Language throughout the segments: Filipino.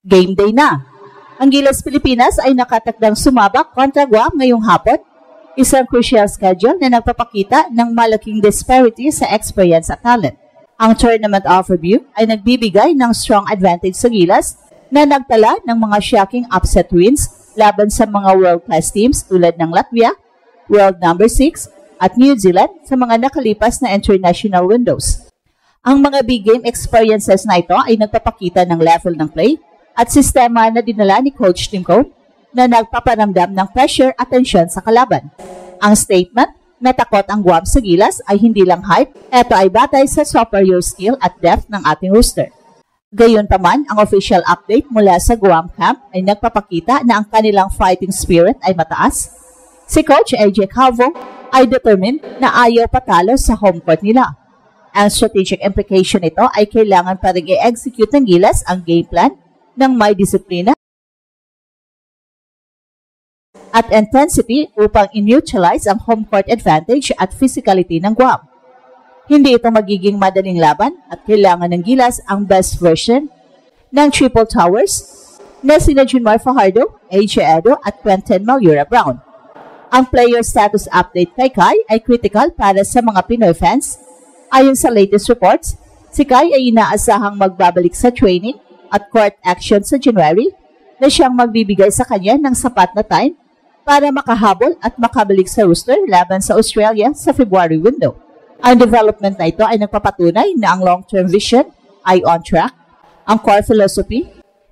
Game day na. Ang Gilas Pilipinas ay nakatakdang sumabak kontra Guam ngayong hapon, isang crucial schedule na nagpapakita ng malaking disparity sa experience at talent. Ang tournament overview ay nagbibigay ng strong advantage sa Gilas na nagtala ng mga shocking upset wins laban sa mga world-class teams tulad ng Latvia, world number 6, at New Zealand sa mga nakalipas na international windows. Ang mga big game experiences na ito ay nagpapakita ng level ng play at sistema na dinala ni Coach Tim Cone na nagpaparamdam ng pressure at tensyon sa kalaban. Ang statement na takot ang Guam sa Gilas ay hindi lang hype, ito ay batay sa superior skill at depth ng ating roster. Gayunpaman, ang official update mula sa Guam camp ay nagpapakita na ang kanilang fighting spirit ay mataas. Si Coach AJ Calvo ay determined na ayaw patalo sa home court nila. Ang strategic implication nito ay kailangan pa rin i-execute ng Gilas ang game plan ng may disiplina at intensity upang i-neutralize ang home court advantage at physicality ng Guam. Hindi ito magiging madaling laban at kailangan ng Gilas ang best version ng Triple Towers na sina Junmar Fajardo, AJ Edo at Quentin Malura Brown. Ang player status update kay Kai ay critical para sa mga Pinoy fans. Ayon sa latest reports, si Kai ay inaasahang magbabalik sa training at court action sa January na siyang magbibigay sa kanya ng sapat na time para makahabol at makabalik sa roster laban sa Australia sa February window. Ang development na ito ay nagpapatunay na ang long-term vision ay on track. Ang core philosophy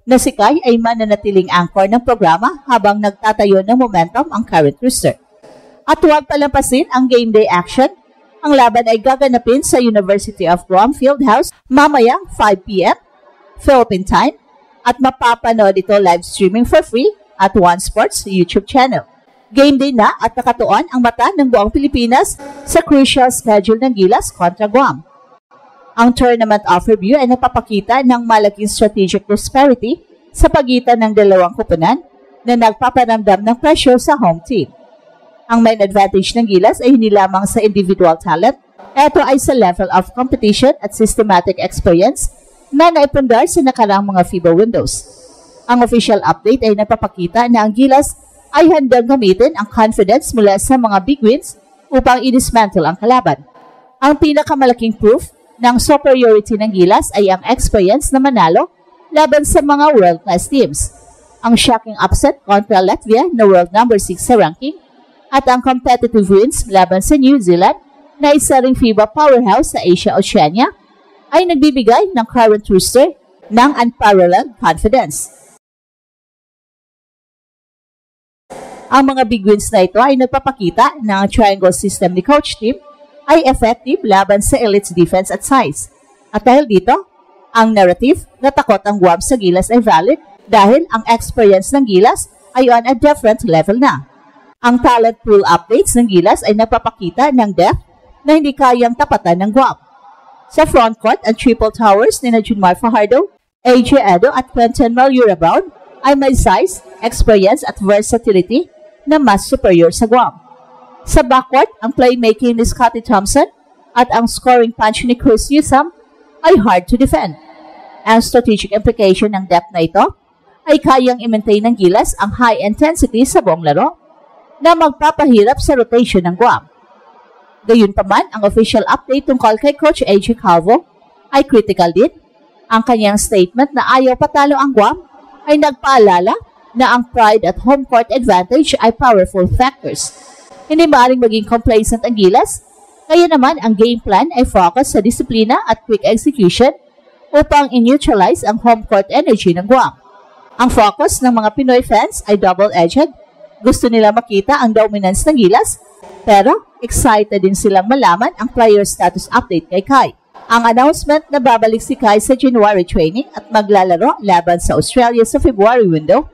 na si Kai ay mananatiling anchor ng programa habang nagtatayo ng momentum ang current roster. At huwag palampasin ang game day action. Ang laban ay gaganapin sa University of Guam Fieldhouse mamayang 5 p.m. Philippine time at mapapanood ito live streaming for free at One Sports YouTube channel. Game day na at nakatuon ang mata ng buong Pilipinas sa crucial schedule ng Gilas kontra Guam. Ang tournament overview ay napapakita ng malaking strategic disparity sa pagitan ng dalawang koponan na nagpaparamdam ng pressure sa home team. Ang main advantage ng Gilas ay hindi lamang sa individual talent, ito ay sa level of competition at systematic experience na naipundar sa nakaraang mga FIBA windows. Ang official update ay napapakita na ang Gilas ay handang gamitin ang confidence mula sa mga big wins upang i-dismantle ang kalaban. Ang pinakamalaking proof ng superiority ng Gilas ay ang experience na manalo laban sa mga world-class teams. Ang shocking upset kontra Latvia na world number 6 sa ranking at ang competitive wins laban sa New Zealand na isa ring FIBA powerhouse sa Asia-Oceania ay nagbibigay ng current roster ng unparalleled confidence. Ang mga big wins na ito ay nagpapakita na ang triangle system ni Coach Tim ay effective laban sa elite's defense at size. At dahil dito, ang narrative na takot ang Guam sa Gilas ay valid dahil ang experience ng Gilas ay on a different level na. Ang talent pool updates ng Gilas ay napapakita ng depth na hindi kayang tapatan ng Guam. Sa frontcourt at triple towers ni Junmar Fajardo, AJ Edo at Quentin Malura Brown ay may size, experience at versatility na mas superior sa Guam. Sa backcourt, ang playmaking ni Scottie Thompson at ang scoring punch ni Chris Newsome ay hard to defend. Ang strategic implication ng depth na ito ay kayang i-maintain ng Gilas ang high intensity sa buong laro na magpapahirap sa rotation ng Guam. Gayunpaman, ang official update tungkol kay Coach AJ Calvo ay critical din. Ang kanyang statement na ayaw patalo ang Guam ay nagpaalala na ang pride at home court advantage ay powerful factors. Hindi maaaring maging complacent ang Gilas, kaya naman ang game plan ay focus sa disiplina at quick execution upang i-neutralize ang home court energy ng Guam. Ang focus ng mga Pinoy fans ay double-edged. Gusto nila makita ang dominance ng Gilas, pero excited din silang malaman ang player status update kay Kai. Ang announcement na babalik si Kai sa January training at maglalaro laban sa Australia sa February window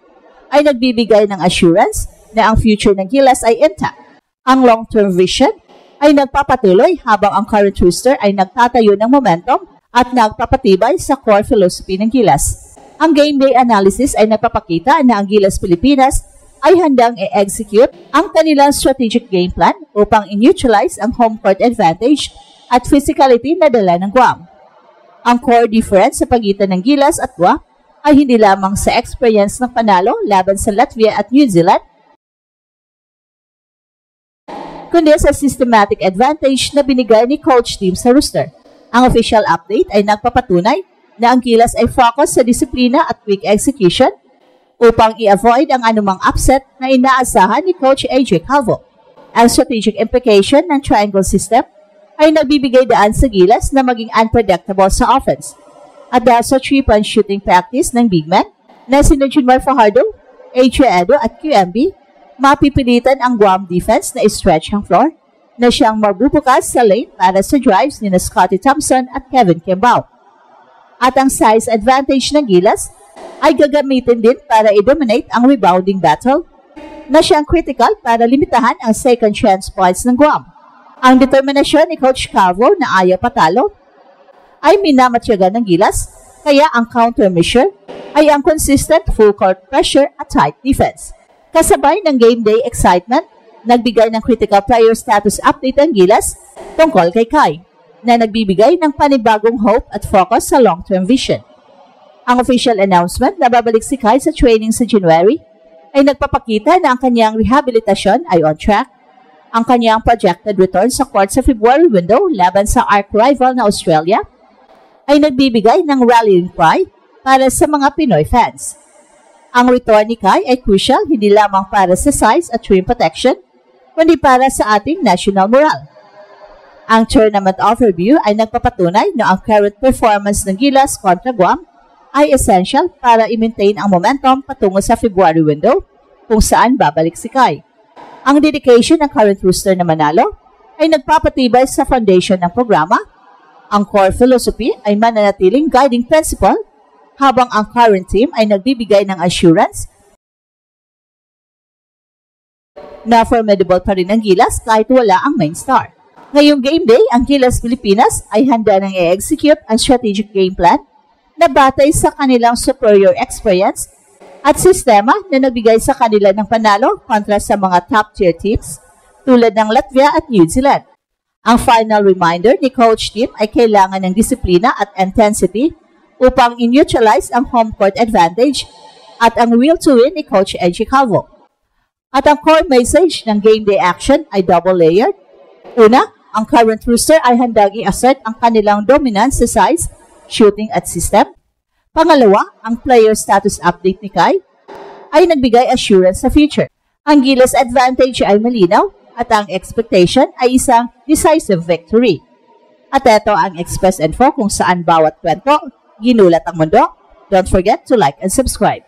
ay nagbibigay ng assurance na ang future ng Gilas ay intact. Ang long-term vision ay nagpapatuloy habang ang current roster ay nagtatayo ng momentum at nagpapatibay sa core philosophy ng Gilas. Ang game day analysis ay nagpapakita na ang Gilas Pilipinas ay handang i-execute ang kanilang strategic game plan upang i-neutralize ang home court advantage at physicality na dala ng Guam. Ang core difference sa pagitan ng Gilas at Guam ay hindi lamang sa experience ng panalo laban sa Latvia at New Zealand, kundi sa systematic advantage na binigay ni coach team sa roster. Ang official update ay nagpapatunay na ang Gilas ay focus sa disiplina at quick execution upang i-avoid ang anumang upset na inaasahan ni Coach AJ Calvo. Ang strategic implication ng triangle system ay nagbibigay daan sa Gilas na maging unpredictable sa offense. At dahil sa 3-point shooting practice ng big man na sina Junmar Fajardo, AJ Edo at QMB, mapipilitan ang Guam defense na i-stretch ang floor na siyang magbubukas sa lane para sa drives ni Scottie Thompson at Kevin Kimbao. At ang size advantage ng Gilas ay gagamitin din para i-dominate ang rebounding battle na siyang critical para limitahan ang second chance points ng Guam. Ang determinasyon ni Coach Calvo na ayaw patalo ay minamatyagan ng Gilas, kaya ang countermeasure ay ang consistent full court pressure at tight defense. Kasabay ng game day excitement, nagbigay ng critical player status update ang Gilas tungkol kay Kai, na nagbibigay ng panibagong hope at focus sa long-term vision. Ang official announcement na babalik si Kai sa training sa January ay nagpapakita na ang kanyang rehabilitasyon ay on track. Ang kanyang projected return sa court sa February window laban sa arch-rival na Australia ay nagbibigay ng rallying cry para sa mga Pinoy fans. Ang return ni Kai ay crucial hindi lamang para sa size at rim protection, kundi para sa ating national morale. Ang tournament overview ay nagpapatunay na ang current performance ng Gilas kontra Guam ay essential para i-maintain ang momentum patungo sa February window kung saan babalik si Kai. Ang dedication ng current roster na manalo ay nagpapatibay sa foundation ng programa. Ang core philosophy ay mananatiling guiding principle habang ang current team ay nagbibigay ng assurance na formidable pa rin ang Gilas kahit wala ang main star. Ngayong game day, ang Gilas Pilipinas ay handa nang i-execute ang strategic game plan na batay sa kanilang superior experience at sistema na nagbigay sa kanila ng panalo kontra sa mga top-tier teams tulad ng Latvia at New Zealand. Ang final reminder ni coach team ay kailangan ng disiplina at intensity upang i-neutralize ang home court advantage at ang will to win ni Coach AJ Calvo. At ang core message ng game day action ay double-layered. Una, ang current roster ay handang i-assert ang kanilang dominance sa size, shooting at system. Pangalawa, ang player status update ni Kai ay nagbigay assurance sa future. Ang Gilas advantage ay malinaw at ang expectation ay isang decisive victory. At ito ang Express Info kung saan bawat kwento ginulat ang mundo. Don't forget to like and subscribe.